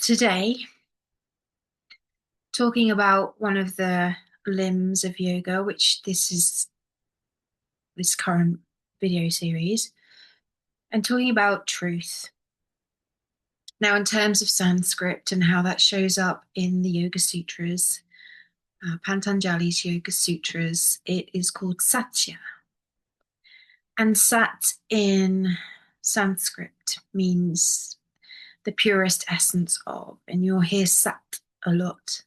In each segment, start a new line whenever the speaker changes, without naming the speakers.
Today, talking about one of the limbs of yoga, which this is this current video series, and talking about truth. Now, in terms of Sanskrit and how that shows up in the Yoga Sutras, Patanjali's Yoga Sutras, it is called Satya. And Sat in Sanskrit means the purest essence of, and you'll hear Sat a lot.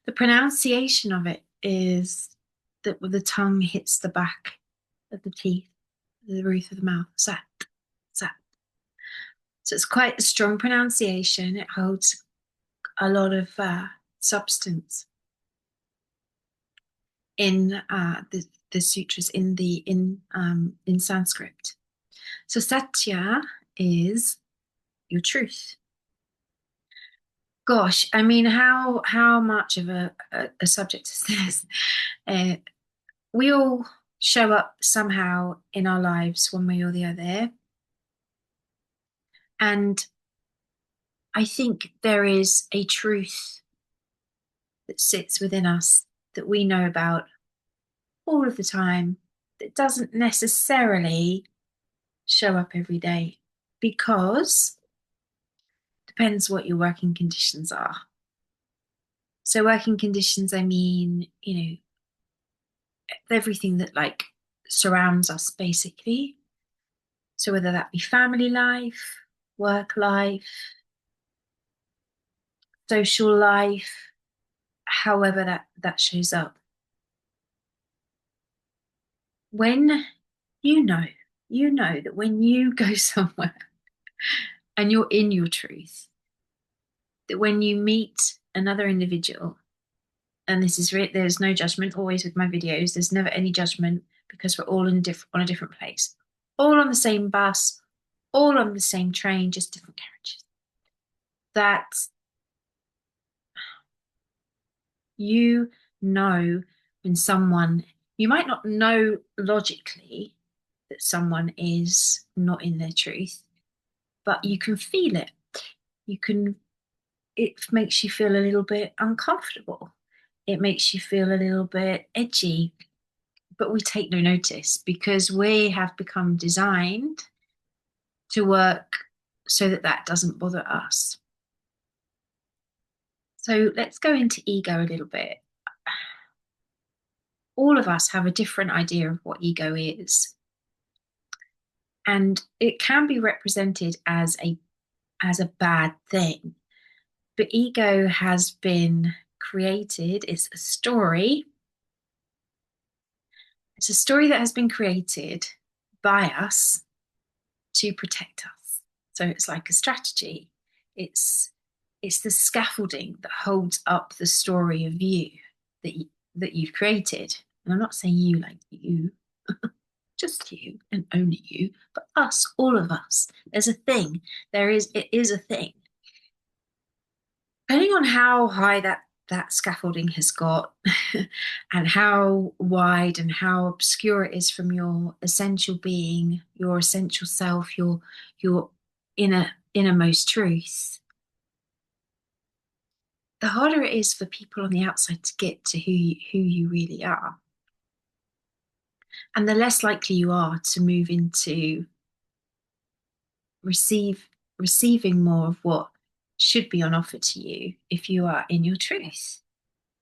The pronunciation of it is that the tongue hits the back of the teeth, the roof of the mouth. Sat, sat. So it's quite a strong pronunciation. It holds a lot of substance in the sutras in Sanskrit. So Satya is your truth. Gosh, I mean, how much of a subject is this? Uh, we all show up somehow in our lives one way or the other. And I think there is a truth that sits within us that we know about all of the time that doesn't necessarily show up every day because it depends what your working conditions are. So working conditions, I mean, everything that like surrounds us basically. So whether that be family life, work life, social life, however that shows up. When you know that when you go somewhere and you're in your truth, that when you meet another individual, and this is there's no judgment always with my videos, there's never any judgment because we're all on a different place, all on the same bus, all on the same train, just different carriages. That you know when someone, you might not know logically that someone is not in their truth, but you can feel it. You can, it makes you feel a little bit uncomfortable. It makes you feel a little bit edgy, but we take no notice because we have become designed to work so that that doesn't bother us. So let's go into ego a little bit. All of us have a different idea of what ego is. And it can be represented as a bad thing. But ego has been created, it's a story. It's a story that has been created by us to protect us. So it's like a strategy. It's it's the scaffolding that holds up the story of you that you've created. And I'm not saying you like you, just you and only you, but us, all of us. There's a thing. It is a thing. Depending on how high that scaffolding has got and how wide and how obscure it is from your essential being, your essential self, your innermost truth, the harder it is for people on the outside to get to who you really are. And the less likely you are to move into receiving more of what should be on offer to you if you are in your truth.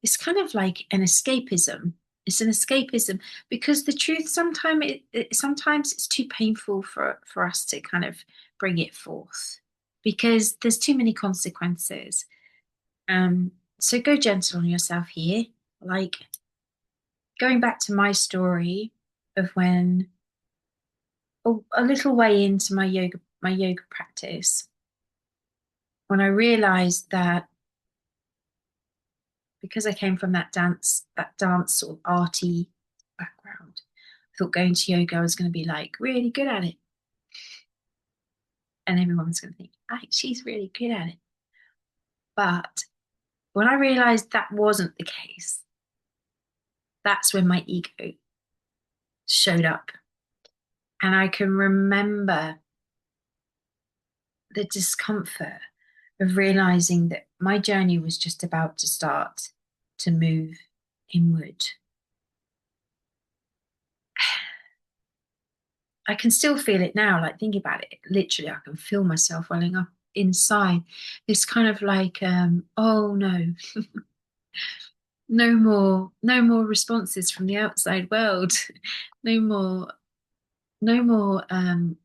It's kind of like an escapism. It's an escapism because the truth sometimes it's too painful for us to kind of bring it forth because there's too many consequences. So go gentle on yourself here. Like going back to my story of when a little way into my yoga practice, when I realized that because I came from that dance sort of arty background, I thought going to yoga I was going to be like really good at it. And everyone was going to think, she's really good at it. But when I realized that wasn't the case, that's when my ego showed up. And I can remember the discomfort of realizing that my journey was just about to start to move inward. I can still feel it now, like thinking about it. Literally, I can feel myself welling up inside. This kind of like, oh no, no more responses from the outside world. No more, no more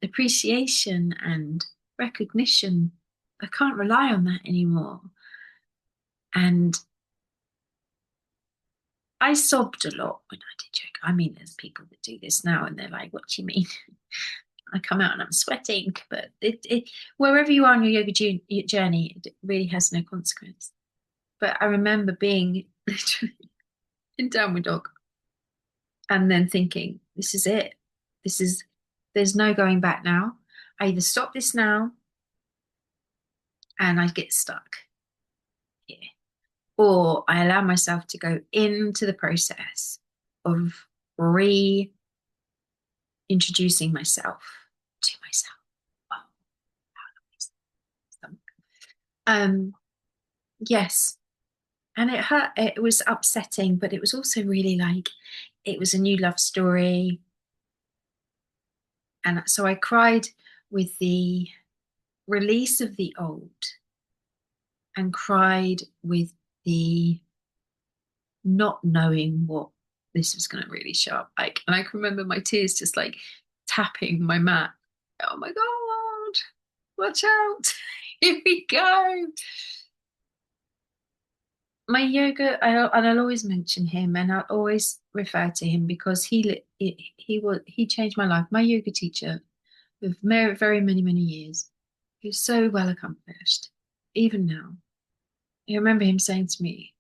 appreciation and recognition. I can't rely on that anymore. And I sobbed a lot when I did yoga. I mean, there's people that do this now and they're like, what do you mean? I come out and I'm sweating, but wherever you are on your yoga journey, it really has no consequence. But I remember being literally in downward dog and then thinking, this is it. This is, there's no going back now. I either stop this now and I get stuck here, or I allow myself to go into the process of reintroducing myself to myself. Oh, yes. And it hurt. It was upsetting, but it was also really like it was a new love story. And so I cried with the release of the old and cried with the not knowing what this was going to really show up like. And I can remember my tears just like tapping my mat. Oh my God, watch out. Here we go. My yoga, and I'll always mention him, and I'll always refer to him because he changed my life. My yoga teacher of very, very many years, who's so well accomplished, even now. I remember him saying to me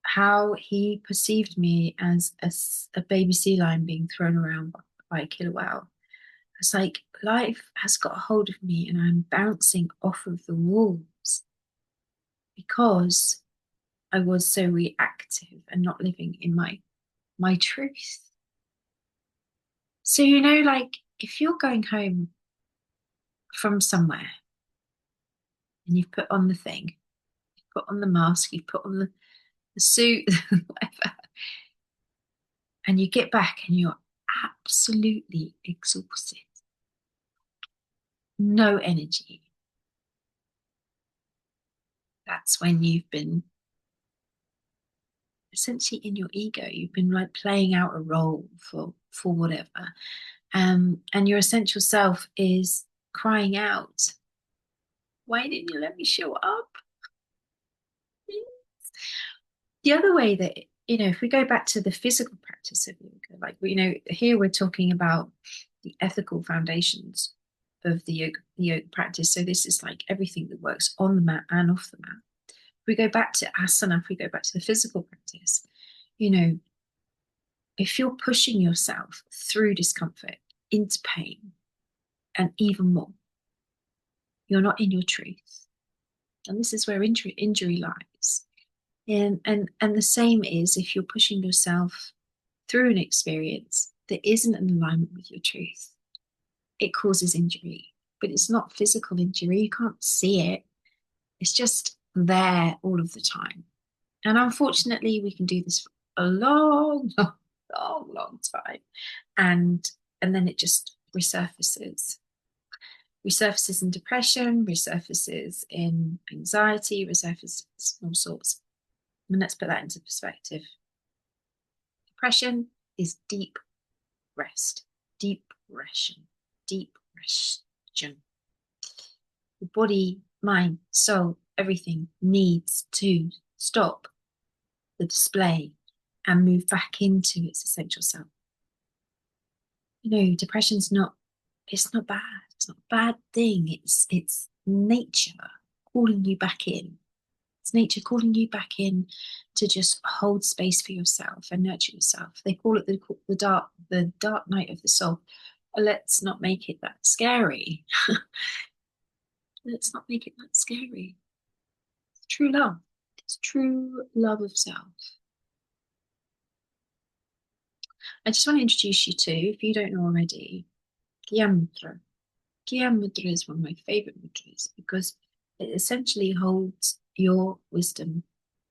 how he perceived me as a baby sea lion being thrown around by a killer whale. It's like life has got a hold of me, and I'm bouncing off of the walls because I was so reactive and not living in my truth. So, like if you're going home from somewhere and you've put on the thing, you've put on the mask, you've put on the suit, whatever, and you get back and you're absolutely exhausted, no energy. That's when you've been essentially in your ego. You've been like playing out a role for whatever. And your essential self is crying out, why didn't you let me show up? The other way that, if we go back to the physical practice of yoga, like, here we're talking about the ethical foundations of the yoga practice. So this is like everything that works on the mat and off the mat. If we go back to asana, if we go back to the physical practice, if you're pushing yourself through discomfort into pain and even more, you're not in your truth. And this is where injury lies. And the same is if you're pushing yourself through an experience that isn't in alignment with your truth, it causes injury. But it's not physical injury. You can't see it. It's just there all of the time. And unfortunately, we can do this for a long, long, long, long time. And then it just resurfaces. Resurfaces in depression, resurfaces in anxiety, resurfaces in all sorts. And let's put that into perspective. Depression is deep rest, depression. The body, mind, soul, everything needs to stop the display and move back into its essential self. Depression's it's not bad. It's not a bad thing. It's nature calling you back in. It's nature calling you back in to just hold space for yourself and nurture yourself. They call it the dark night of the soul. Let's not make it that scary. Let's not make it that scary. It's true love. It's true love of self. I just want to introduce you to, if you don't know already, Gyan Mudra. Gyan Mudra is one of my favorite mudras because It essentially holds your wisdom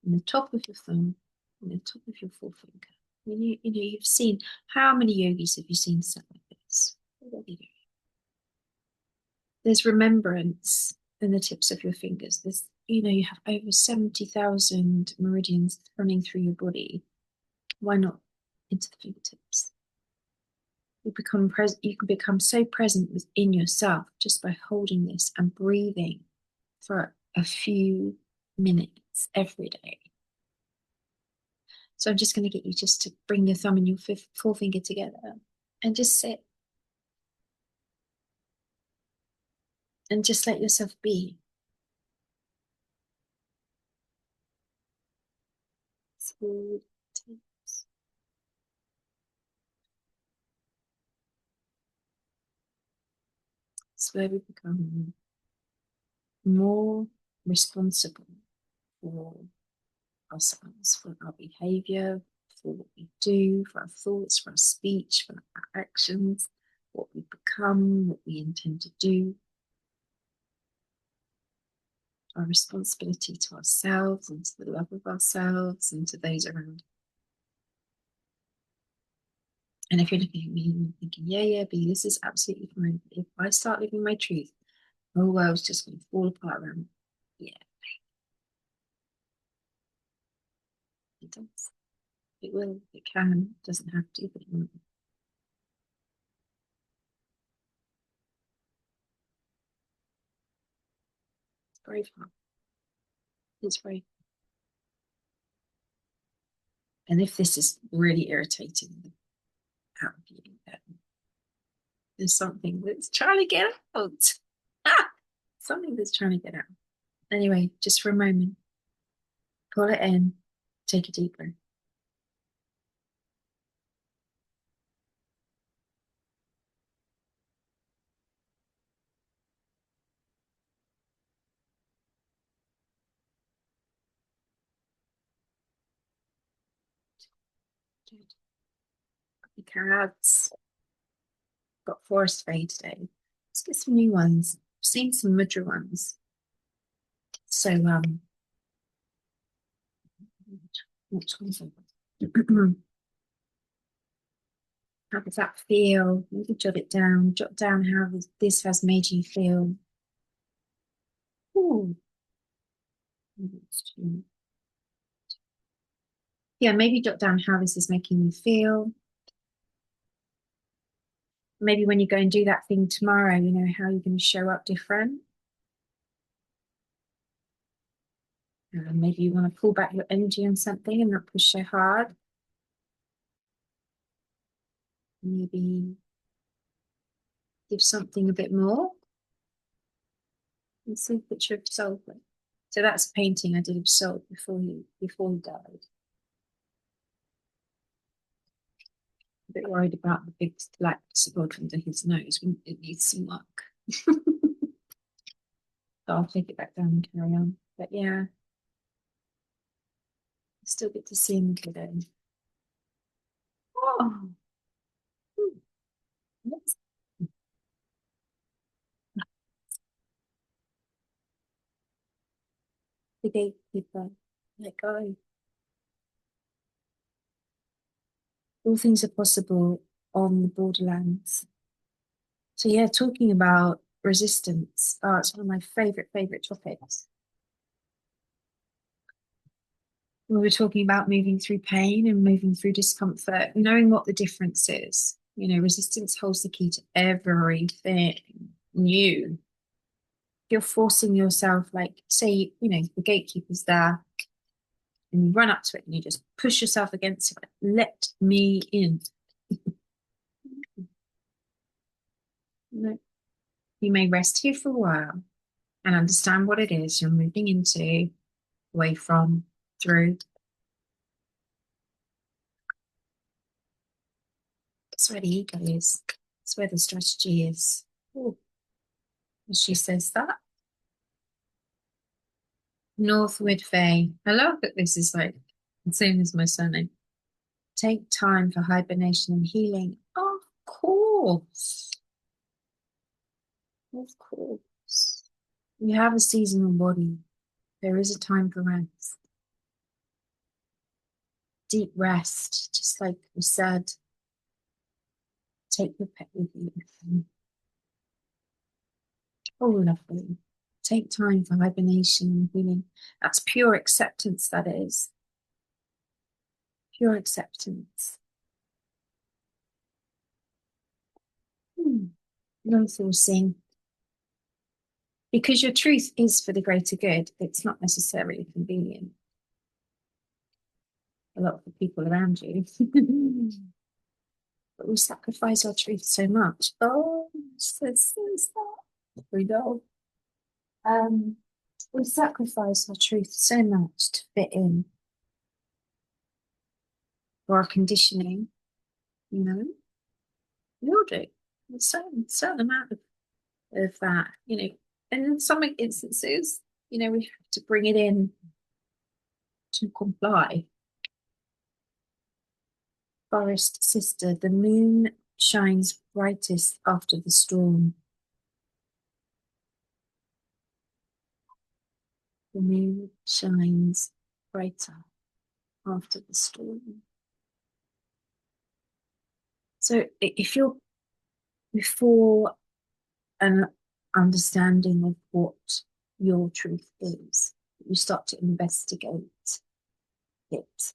in the top of your thumb, in the top of your forefinger. You've seen, how many yogis have you seen sat like this? There's remembrance in the tips of your fingers. You have over 70,000 meridians running through your body. Why not into the fingertips? You can become so present within yourself just by holding this and breathing for a few minutes every day. So I'm just going to get you just to bring your thumb and your forefinger together and just sit and just let yourself be. Small tips. It's where we become more responsible for ourselves, for our behavior, for what we do, for our thoughts, for our speech, for our actions, what we become, what we intend to do. Our responsibility to ourselves and to the love of ourselves and to those around. And if you're looking at me and thinking, yeah, B, this is absolutely fine. If I start living my truth, the whole world's just going to fall apart around me. Yeah, it does. It will, it can, it doesn't have to, but it will. It's very fun. It's very. And if this is really irritating out of you, then there's something that's trying to get out. Something that's trying to get out. Anyway, just for a moment, pull it in, take a deep breath. The cards got Forest-Faye today. Let's get some new ones. I've seen some mudra ones. So which ones are how does that feel? Maybe jot it down. Jot down how this has made you feel. Ooh. Yeah, maybe jot down how this is making you feel. Maybe when you go and do that thing tomorrow, how you're going to show up different. Maybe you want to pull back your energy on something and not push so hard. Maybe give something a bit more. And see a picture of Soul. So that's a painting I did of Soul before he died. A bit worried about the big black spot under his nose. It needs some work. So I'll take it back down and carry on. But yeah, I still get to see him today. Oh, yes. The gatekeeper. Let go. All things are possible on the borderlands. So yeah, talking about resistance, it's one of my favorite topics. We were talking about moving through pain and moving through discomfort, knowing what the difference is. Resistance holds the key to everything new. You're forcing yourself, like, say, the gatekeeper's there, and you run up to it and you just push yourself against it, like, let me in. You may rest here for a while and understand what it is you're moving into, away from, through. That's where the ego is. That's where the strategy is. Ooh. She says that. Lois-Faye. I love that this is like the same as my surname. Take time for hibernation and healing. Of course. Of course. You have a seasonal body. There is a time for rest. Deep rest, just like we said, take your pet with you. Oh, lovely. Take time for hibernation and healing. That's pure acceptance, that is. Pure acceptance. No forcing. Because your truth is for the greater good, it's not necessarily convenient. A lot of the people around you. But we sacrifice our truth so much. Oh, says that. We know. We sacrifice our truth so much to fit in for our conditioning, you know. We all do. A certain amount of that, you know. And in some instances, you know, we have to bring it in to comply. Forest sister, the moon shines brightest after the storm. The moon shines brighter after the storm. So if you're before an understanding of what your truth is, you start to investigate it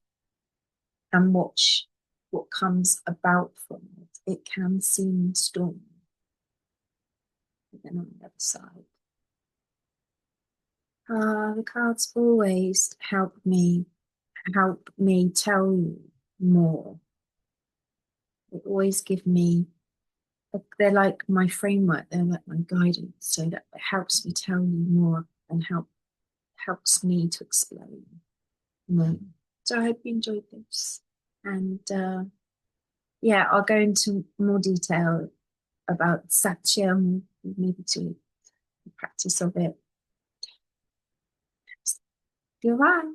and watch what comes about from it. It can seem stormy. But then on the other side, the cards always help me tell you more. They always give me, they're like my framework, they're like my guidance, so that it helps me tell you more and helps me to explain more. So I hope you enjoyed this. And yeah, I'll go into more detail about Satya, maybe to the practice of it. Goodbye.